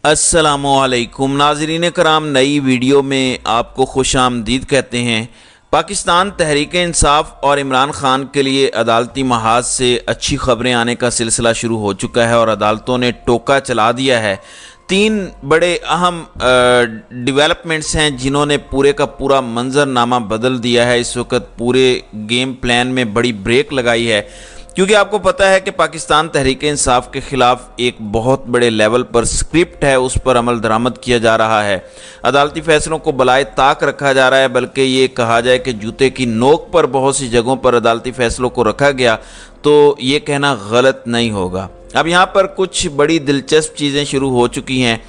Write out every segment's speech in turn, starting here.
अस्सलामुअलैकुम नाज़रीन कराम, नई वीडियो में आपको खुश आमदीद कहते हैं। पाकिस्तान तहरीक इंसाफ और इमरान खान के लिए अदालती महाज से अच्छी खबरें आने का सिलसिला शुरू हो चुका है और अदालतों ने टोका चला दिया है। तीन बड़े अहम डेवलपमेंट्स हैं जिन्होंने पूरे का पूरा मंजरनामा बदल दिया है। इस वक्त पूरे गेम प्लान में बड़ी ब्रेक लगाई है, क्योंकि आपको पता है कि पाकिस्तान तहरीक इंसाफ के ख़िलाफ़ एक बहुत बड़े लेवल पर स्क्रिप्ट है, उस पर अमल दरामद किया जा रहा है। अदालती फ़ैसलों को बलाए ताक रखा जा रहा है, बल्कि ये कहा जाए कि जूते की नोक पर बहुत सी जगहों पर अदालती फ़ैसलों को रखा गया, तो ये कहना गलत नहीं होगा। अब यहाँ पर कुछ बड़ी दिलचस्प चीज़ें शुरू हो चुकी हैं।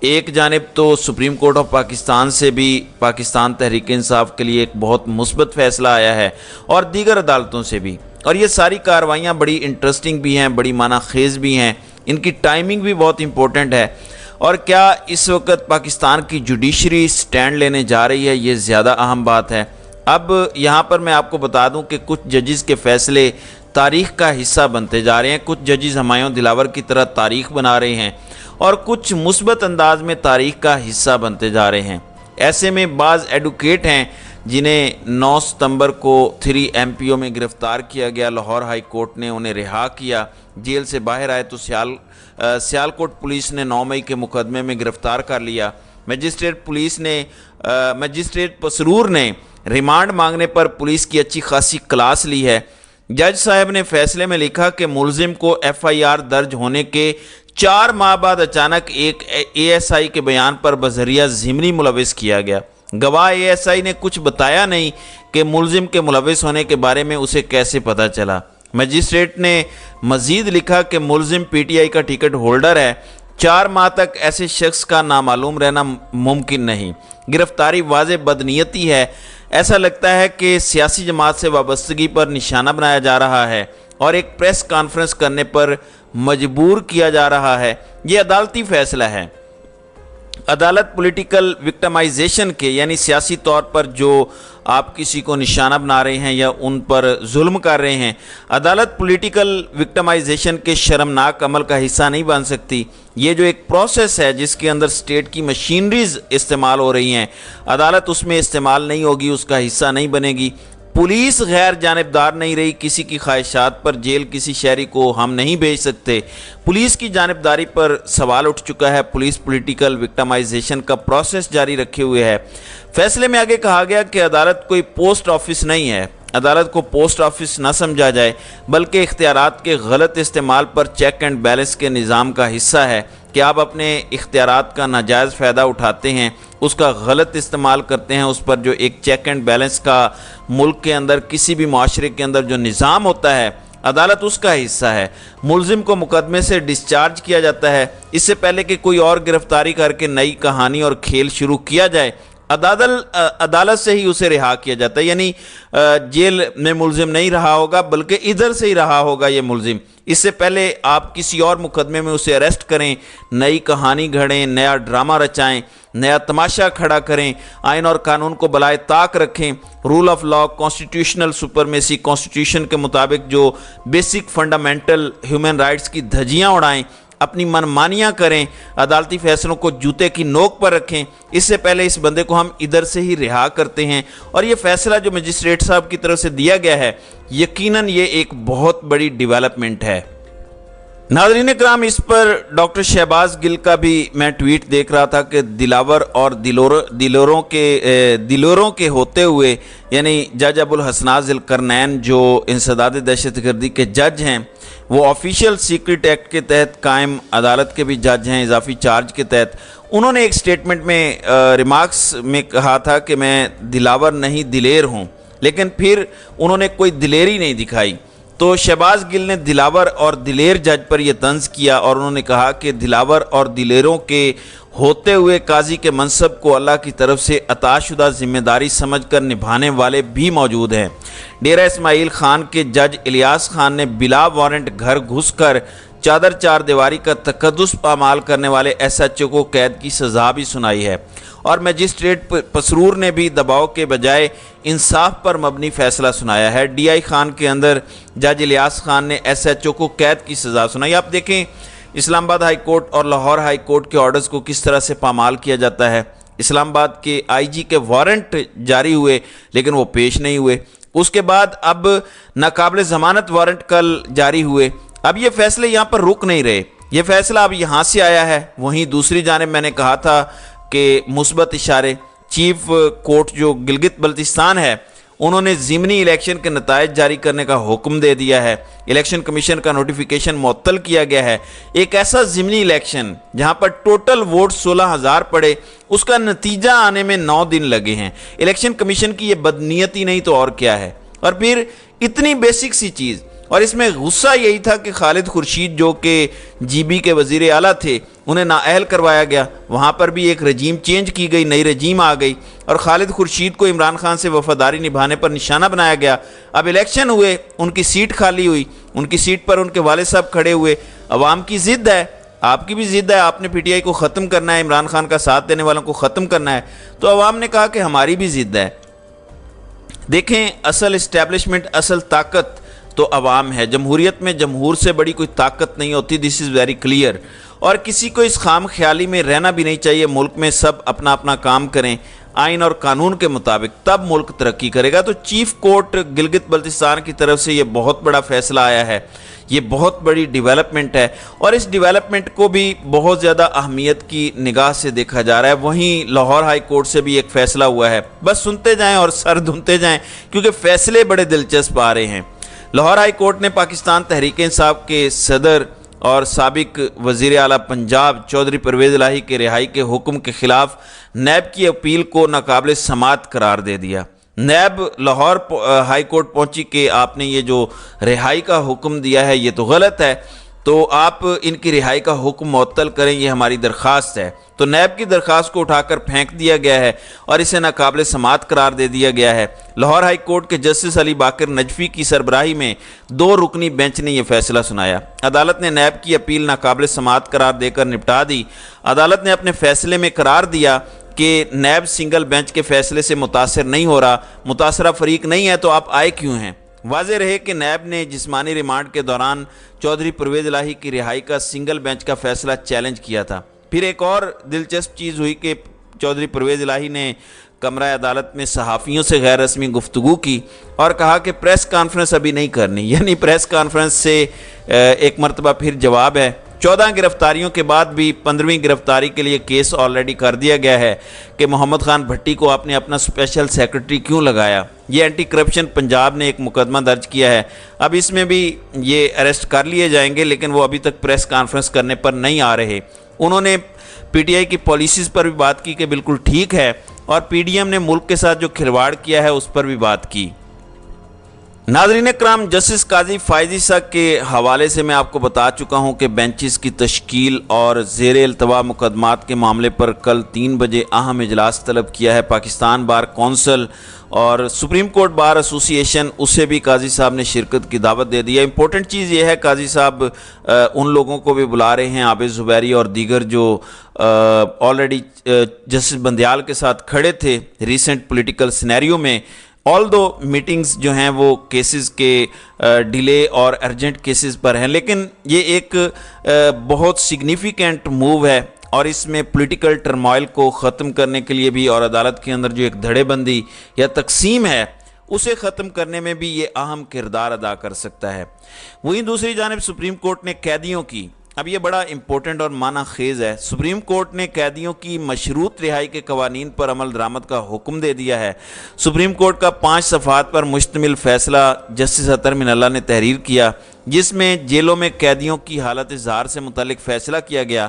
एक जानिब तो सुप्रीम कोर्ट ऑफ पाकिस्तान से भी पाकिस्तान तहरीक इंसाफ के लिए एक बहुत मुस्बत फ़ैसला आया है और दीगर अदालतों से भी, और ये सारी कार्रवाइयाँ बड़ी इंटरेस्टिंग भी हैं, बड़ी माना खेज़ भी हैं। इनकी टाइमिंग भी बहुत इंपॉर्टेंट है। और क्या इस वक्त पाकिस्तान की जुडिशरी स्टैंड लेने जा रही है, ये ज़्यादा अहम बात है। अब यहाँ पर मैं आपको बता दूँ कि कुछ जजेस के फ़ैसले तारीख़ का हिस्सा बनते जा रहे हैं। कुछ जजेस हुमायूं दिलावर की तरह तारीख़ बना रहे हैं और कुछ मुस्बत अंदाज में तारीख़ का हिस्सा बनते जा रहे हैं। ऐसे में बाज़ एडवोकेट हैं जिन्हें 9 सितंबर को 3 MPO में गिरफ़्तार किया गया। लाहौर हाई कोर्ट ने उन्हें रिहा किया, जेल से बाहर आए तो सियालकोट पुलिस ने 9 मई के मुकदमे में गिरफ़्तार कर लिया। मजिस्ट्रेट पसरूर ने रिमांड मांगने पर पुलिस की अच्छी खासी क्लास ली है। जज साहब ने फैसले में लिखा कि मुलजिम को FIR दर्ज होने के 4 माह बाद अचानक एक ASI के बयान पर बज़रिया ज़िमनी मुलविस किया गया। गवाह ASI ने कुछ बताया नहीं कि मुलजिम के मुलविस होने के बारे में उसे कैसे पता चला। मजिस्ट्रेट ने मज़ीद लिखा कि मुलजिम PTI का टिकट होल्डर है, 4 माह तक ऐसे शख्स का नामालूम रहना मुमकिन नहीं। गिरफ्तारी वाज़े बदनीयती है। ऐसा लगता है कि सियासी जमात से वाबस्तगी पर निशाना बनाया जा रहा है और एक प्रेस कॉन्फ्रेंस करने पर मजबूर किया जा रहा है। ये अदालती फ़ैसला है। अदालत पॉलिटिकल विक्टिमाइजेशन के, यानी सियासी तौर पर जो आप किसी को निशाना बना रहे हैं या उन पर जुल्म कर रहे हैं, अदालत पॉलिटिकल विक्टिमाइजेशन के शर्मनाक अमल का हिस्सा नहीं बन सकती। ये जो एक प्रोसेस है जिसके अंदर स्टेट की मशीनरीज इस्तेमाल हो रही हैं, अदालत उसमें इस्तेमाल नहीं होगी, उसका हिस्सा नहीं बनेगी। पुलिस गैर जानिबदार नहीं रही। किसी की ख्वाहिशात पर जेल किसी शहरी को हम नहीं भेज सकते। पुलिस की जानिबदारी पर सवाल उठ चुका है। पुलिस पॉलिटिकल विक्टिमाइजेशन का प्रोसेस जारी रखे हुए है। फैसले में आगे कहा गया कि अदालत कोई पोस्ट ऑफिस नहीं है। अदालत को पोस्ट ऑफिस न समझा जाए, बल्कि इख्तियारात के गलत इस्तेमाल पर चेक एंड बैलेंस के निज़ाम का हिस्सा है कि आप अपने इख्तियारात का नाजायज़ फ़ायदा उठाते हैं, उसका गलत इस्तेमाल करते हैं। उस पर जो एक चेक एंड बैलेंस का मुल्क के अंदर, किसी भी माशरे के अंदर जो निज़ाम होता है, अदालत उसका हिस्सा है। मुलजिम को मुकदमे से डिस्चार्ज किया जाता है इससे पहले कि कोई और गिरफ्तारी करके नई कहानी और खेल शुरू किया जाए। अदालत से ही उसे रिहा किया जाता है, यानी जेल में मुलजिम नहीं रहा होगा, बल्कि इधर से ही रहा होगा ये मुलजिम। इससे पहले आप किसी और मुकदमे में उसे अरेस्ट करें, नई कहानी घड़ें, नया ड्रामा रचाएं, नया तमाशा खड़ा करें, आइन और कानून को बलाए ताक रखें, rule of law, constitutional supremacy, constitution के मुताबिक जो बेसिक फंडामेंटल ह्यूमन राइट्स की धज्जियाँ उड़ाएं, अपनी मनमानियाँ करें, अदालती फ़ैसलों को जूते की नोक पर रखें। इससे पहले इस बंदे को हम इधर से ही रिहा करते हैं। और ये फ़ैसला जो मजिस्ट्रेट साहब की तरफ से दिया गया है, यकीनन ये एक बहुत बड़ी डेवलपमेंट है। नाज़रीन इकराम, इस पर डॉक्टर शहबाज गिल का भी मैं ट्वीट देख रहा था कि दिलावर और दिलोरों के होते हुए, यानी जज अबुल हसनात ज़ुल्करनैन जो इंसदाद दहशतगर्दी के जज हैं, वो ऑफिशियल सीक्रेट एक्ट के तहत कायम अदालत के भी जज हैं, इजाफी चार्ज के तहत। उन्होंने एक स्टेटमेंट में रिमार्क्स में कहा था कि मैं दिलावर नहीं दिलेर हूँ, लेकिन फिर उन्होंने कोई दिलेरी नहीं दिखाई। तो शहबाज गिल ने दिलावर और दिलेर जज पर यह तंज किया और उन्होंने कहा कि दिलावर और दिलेरों के होते हुए काजी के मनसब को अल्लाह की तरफ से अताशुदा जिम्मेदारी समझकर निभाने वाले भी मौजूद हैं। डेरा इस्माइल खान के जज इलियास खान ने बिला वारंट घर घुसकर चादर चार दीवारी का तकद्दुस पामाल करने वाले SHO को कैद की सज़ा भी सुनाई है। और मजिस्ट्रेट पसरूर ने भी दबाव के बजाय इंसाफ पर मबनी फ़ैसला सुनाया है। DI खान के अंदर जज इलियास खान ने SHO को कैद की सज़ा सुनाई। आप देखें اسلام آباد ہائی کورٹ اور لاہور ہائی کورٹ کے آرڈرز کو کس طرح سے پامال کیا جاتا ہے، اسلام آباد کے آئی جی کے وارنٹ جاری ہوئے لیکن وہ پیش نہیں ہوئے، اس کے بعد اب ناقابل ضمانت وارنٹ کل جاری ہوئے۔ اب یہ فیصلے یہاں پر رک نہیں رہے، یہ فیصلہ اب یہاں سے آیا ہے، وہیں دوسری جانب میں نے کہا تھا کہ مثبت اشارے، چیف کورٹ جو گلگت بلتستان ہے انہوں نے ضمنی الیکشن کے نتائج جاری کرنے کا حکم دے دیا ہے، الیکشن کمیشن کا نوٹیفیکیشن معطل کیا گیا ہے۔ ایک ایسا ضمنی الیکشن جہاں پر ٹوٹل ووٹ 16,000 پڑے، اس کا نتیجہ آنے میں 9 دن لگے ہیں۔ الیکشن کمیشن کی یہ بدنیتی نہیں تو اور کیا ہے؟ اور پھر اتنی بیسک سی چیز، اور اس میں غصہ یہی تھا کہ خالد خورشید جو کہ جی بی کے وزیر اعلیٰ تھے انہیں نااہل کروایا گیا، وہاں پر بھی ایک رجیم چینج کی گئی، نئی رجیم آ گئی اور خالد خورشید کو عمران خان سے وفاداری نبھانے پر نشانہ بنایا گیا۔ اب الیکشن ہوئے، ان کی سیٹ خالی ہوئی، ان کی سیٹ پر ان کے والد صاحب کھڑے ہوئے، عوام کی ضد ہے، آپ کی بھی ضد ہے، آپ نے پی ٹی آئی کو ختم کرنا ہے، عمران خان کا ساتھ دینے والوں کو ختم کرنا ہے، تو عوام نے کہا کہ ہماری بھی ضد ہے۔ دیکھیں، اصل اسٹیبلشمنٹ، اصل طاقت تو عوام ہے۔ جمہوریت میں جمہور سے بڑی کوئی طاقت نہیں ہوتی، دس از ویری کلیئر، اور کسی کو اس خام خیالی میں رہنا بھی نہیں چاہیے۔ ملک میں سب اپنا اپنا کام کریں آئین اور قانون کے مطابق، تب ملک ترقی کرے گا۔ تو چیف کورٹ گلگت بلتستان کی طرف سے یہ بہت بڑا فیصلہ آیا ہے، یہ بہت بڑی ڈیولپمنٹ ہے، اور اس ڈیولپمنٹ کو بھی بہت زیادہ اہمیت کی نگاہ سے دیکھا جا رہا ہے۔ وہیں لاہور ہائی کورٹ سے بھی ایک فیصلہ ہوا ہے، بس سنتے جائیں اور سر دھنتے جائیں کیونکہ فیصلے بڑے دلچسپ آ رہے ہیں۔ لاہور ہائی کورٹ نے پاکستان تحریک انصاف کے صدر اور سابق وزیر اعلیٰ پنجاب چودھری پرویز الہی کے رہائی کے حکم کے خلاف نیب کی اپیل کو ناقابل سماعت قرار دے دیا۔ نیب لاہور ہائی کورٹ پہنچی کہ آپ نے یہ جو رہائی کا حکم دیا ہے یہ تو غلط ہے، تو آپ ان کی رہائی کا حکم معطل کریں، یہ ہماری درخواست ہے۔ تو نیب کی درخواست کو اٹھا کر پھینک دیا گیا ہے اور اسے ناقابل سماعت قرار دے دیا گیا ہے۔ لاہور ہائی کورٹ کے جسٹس علی باقر نجفی کی سربراہی میں 2 رکنی بینچ نے یہ فیصلہ سنایا۔ عدالت نے نیب کی اپیل ناقابل سماعت قرار دے کر نپٹا دی۔ عدالت نے اپنے فیصلے میں قرار دیا کہ نیب سنگل بینچ کے فیصلے سے متاثر نہیں ہو رہا، متاثرہ فریق نہیں ہے، تو آپ آئے کیوں ہیں؟ واضح رہے کہ نیب نے جسمانی ریمانڈ کے دوران چودھری پرویز الہی کی رہائی کا سنگل بینچ کا فیصلہ چیلنج کیا تھا۔ پھر ایک اور دلچسپ چیز ہوئی کہ چودھری پرویز الہی نے کمرہ عدالت میں صحافیوں سے غیر رسمی گفتگو کی اور کہا کہ پریس کانفرنس ابھی نہیں کرنی، یعنی پریس کانفرنس سے ایک مرتبہ پھر جواب ہے۔ 14 گرفتاریوں کے بعد بھی 15ویں گرفتاری کے لیے کیس آلریڈی کر دیا گیا ہے کہ محمد خان بھٹی کو آپ نے اپنا اسپیشل سیکرٹری کیوں لگایا۔ یہ اینٹی کرپشن پنجاب نے ایک مقدمہ درج کیا ہے، اب اس میں بھی یہ اریسٹ کر لیے جائیں گے، لیکن وہ ابھی تک پریس کانفرنس کرنے پر نہیں آ رہے۔ انہوں نے پی ٹی آئی کی پالیسیز پر بھی بات کی کہ بالکل ٹھیک ہے، اور پی ڈی ایم نے ملک کے ساتھ جو کھلواڑ کیا ہے اس پر بھی بات کی۔ ناظرین اکرام، جسٹس قاضی فائزی صاحب کے حوالے سے میں آپ کو بتا چکا ہوں کہ بینچز کی تشکیل اور زیر التوا مقدمات کے معاملے پر کل 3 بجے اہم اجلاس طلب کیا ہے۔ پاکستان بار کونسل اور سپریم کورٹ بار ایسوسی ایشن، اسے بھی قاضی صاحب نے شرکت کی دعوت دے دی ہے۔ امپورٹنٹ چیز یہ ہے قاضی صاحب ان لوگوں کو بھی بلا رہے ہیں، عابد زبیری اور دیگر جو آلریڈی جسٹس بندیال کے ساتھ کھڑے تھے ریسنٹ پولیٹیکل سینیریو میں۔ آل دو میٹنگز جو ہیں وہ کیسز کے ڈیلے اور ارجنٹ کیسز پر ہیں، لیکن یہ ایک بہت سگنیفیکنٹ موو ہے، اور اس میں پولیٹیکل ٹرمائل کو ختم کرنے کے لیے بھی، اور عدالت کے اندر جو ایک دھڑے بندی یا تقسیم ہے اسے ختم کرنے میں بھی یہ اہم کردار ادا کر سکتا ہے۔ وہیں دوسری جانب سپریم کورٹ نے قیدیوں کی، اب یہ بڑا امپورٹنٹ اور معنی خیز ہے، سپریم کورٹ نے قیدیوں کی مشروط رہائی کے قوانین پر عمل درآمد کا حکم دے دیا ہے۔ سپریم کورٹ کا 5 صفحات پر مشتمل فیصلہ جسٹس اطہر من اللہ نے تحریر کیا، جس میں جیلوں میں قیدیوں کی حالت اظہار سے متعلق فیصلہ کیا گیا۔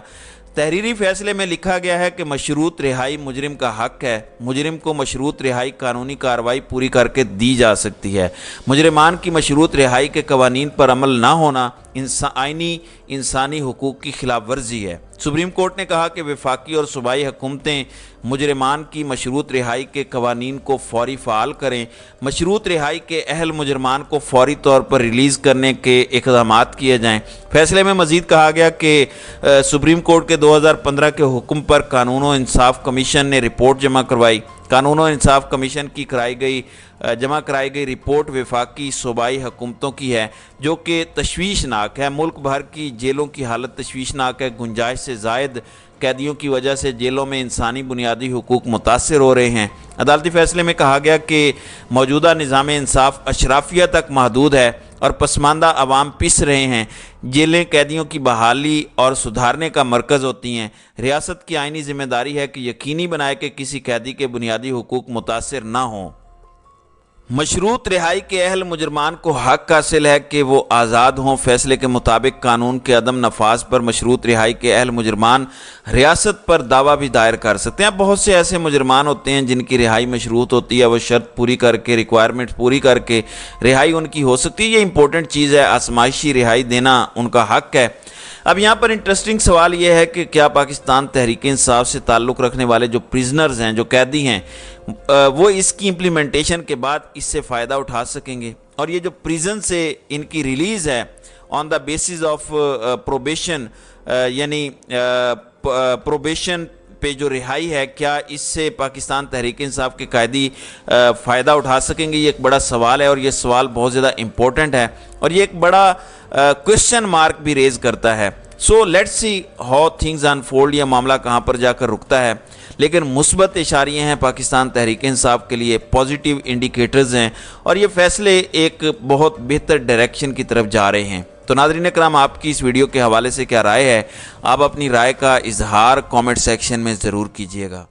تحریری فیصلے میں لکھا گیا ہے کہ مشروط رہائی مجرم کا حق ہے، مجرم کو مشروط رہائی قانونی کارروائی پوری کر کے دی جا سکتی ہے۔ مجرمان کی مشروط رہائی کے قوانین پر عمل نہ ہونا آئینی انسانی حقوق کی خلاف ورزی ہے۔ سپریم کورٹ نے کہا کہ وفاقی اور صوبائی حکومتیں مجرمان کی مشروط رہائی کے قوانین کو فوری فعال کریں، مشروط رہائی کے اہل مجرمان کو فوری طور پر ریلیز کرنے کے اقدامات کیے جائیں۔ فیصلے میں مزید کہا گیا کہ سپریم کورٹ کے 2015 کے حکم پر قانون و انصاف کمیشن نے رپورٹ جمع کروائی، कानून और इंसाफ कमीशन की जमा कराई गई रिपोर्ट वफाकी सूबाई हुकूमतों की है, जो कि तशवीशनाक है। मुल्क भर की जेलों की हालत तशवीशनाक है। गुंजाइश से ज़ायद कैदियों की वजह से जेलों में इंसानी बुनियादी हुकूक मुतासर हो रहे हैं। अदालती फैसले में कहा गया कि मौजूदा निज़ाम इंसाफ अशराफिया तक महदूद है और पसमानदा अवाम पिस रहे हैं। जेलें कैदियों की बहाली और सुधारने का मरकज़ होती हैं। रियासत की आइनी जिम्मेदारी है कि यकीनी बनाए कि किसी कैदी के बुनियादी हुकूक मुतासर ना हों। मशरूत रिहाई के अहल मुजरमान को हक हासिल है कि वो आज़ाद हों। फैसले के मुताबिक कानून के अदम नफाज पर मशरूत रिहाई के अहल मुजरमान रियासत पर दावा भी दायर कर सकते हैं। बहुत से ऐसे मुजरमान होते हैं जिनकी रिहाई मशरूत होती है, वो शर्त पूरी करके, रिक्वायरमेंट पूरी करके रिहाई उनकी हो सकती है। ये इंपॉर्टेंट चीज़ है, आजमाइशी रिहाई देना उनका हक है। अब यहाँ पर इंटरेस्टिंग सवाल ये है कि क्या पाकिस्तान तहरीक इंसाफ से ताल्लुक़ रखने वाले जो प्रिजनर्स हैं, जो कैदी हैं, वो इसकी इम्प्लीमेंटेशन के बाद इससे फ़ायदा उठा सकेंगे। और ये जो प्रिजन से इनकी रिलीज़ है on the basis of probation, यानी प्रोबेशन पे जो रिहाई है, क्या इससे पाकिस्तान तहरीक इंसाफ के कैदी फ़ायदा उठा सकेंगे? ये एक बड़ा सवाल है और ये सवाल बहुत ज़्यादा इम्पोर्टेंट है और ये एक बड़ा क्वेश्चन मार्क भी रेज़ करता है। So let's see how things unfold, यह मामला कहाँ पर जाकर रुकता है। लेकिन मुस्बत इशारे हैं पाकिस्तान तहरीक इंसाफ के लिए, पॉजिटिव इंडिकेटर्स हैं और ये फ़ैसले एक बहुत बेहतर डायरेक्शन की तरफ जा रहे हैं। तो नाज़रीन इकराम, आपकी इस वीडियो के हवाले से क्या राय है? आप अपनी राय का इजहार कमेंट सेक्शन में ज़रूर कीजिएगा।